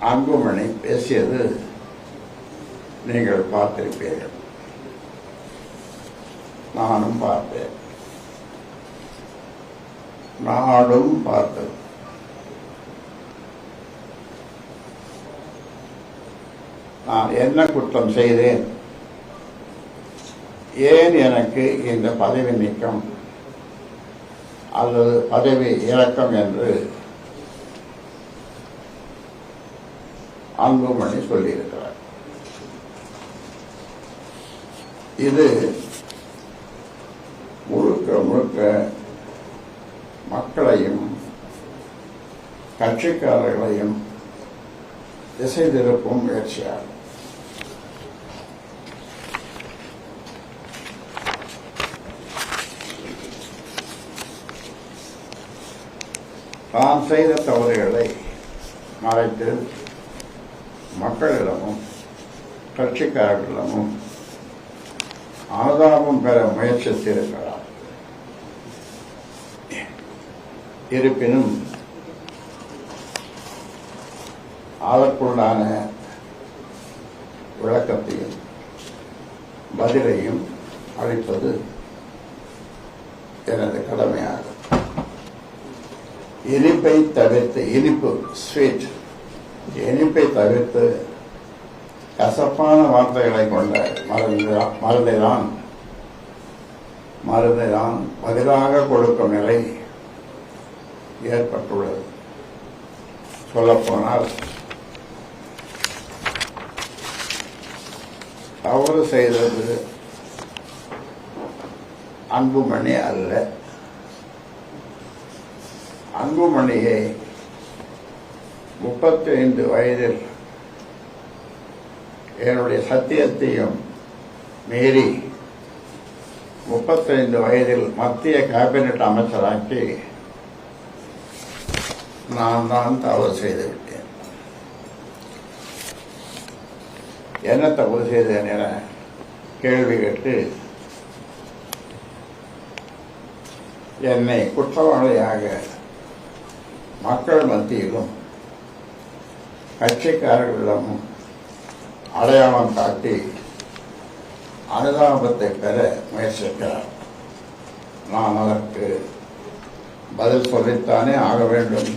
அன்புமணி பேசியது நீங்கள் பார்த்திருப்பீர்கள். நானும் பார்த்தேன், நாடும் பார்த்தது. நான் என்ன குற்றம் செய்தேன், ஏன் எனக்கு இந்த பதவி நீக்கம் அல்லது பதவி இறக்கம் என்று அன்புமணி சொல்லியிருக்கிறார். இது முழுக்க முழுக்க மக்களையும் கட்சிக்காரர்களையும் திசை திருப்பும் முயற்சியாகும். தான் செய்த தவறுகளை மறைத்து மக்களிடமும் கட்சிக்காரர்களிடமும் ஆதாரம் பெற முயற்சித்திருக்கிறார். இருப்பினும் அதற்குண்டான விளக்கத்தையும் பதிலையும் அளிப்பது எனது கடமையாகும். இனிப்பை தவிர்த்து, இனிப்பு ஸ்வீட், இனிப்பை தவிர்த்து கசப்பான வார்த்தைகளை கொண்ட மருந்தை தான் பதிலாக கொடுக்கும் நிலை ஏற்பட்டுள்ளது. சொல்லப்போனால் தவறு செய்தது அன்புமணி அல்ல. அன்புமணியை 35 வயதில் என்னுடைய சத்தியத்தையும் மீறி 35 வயதில் மத்திய கேபினட் அமைச்சராக்கி நான் தான் தவறு செய்துவிட்டேன். என்ன தவறு செய்தேன் என கேள்வி கேட்டு என்னை குற்றவாளியாக மக்கள் மத்தியிலும் கட்சிக்காரர்களிடமும் அடையாளம் காட்டி அனுதாபத்தை பெற முயற்சிக்கிறார். நான் அதற்கு பதில் சொல்லித்தானே ஆக வேண்டும்.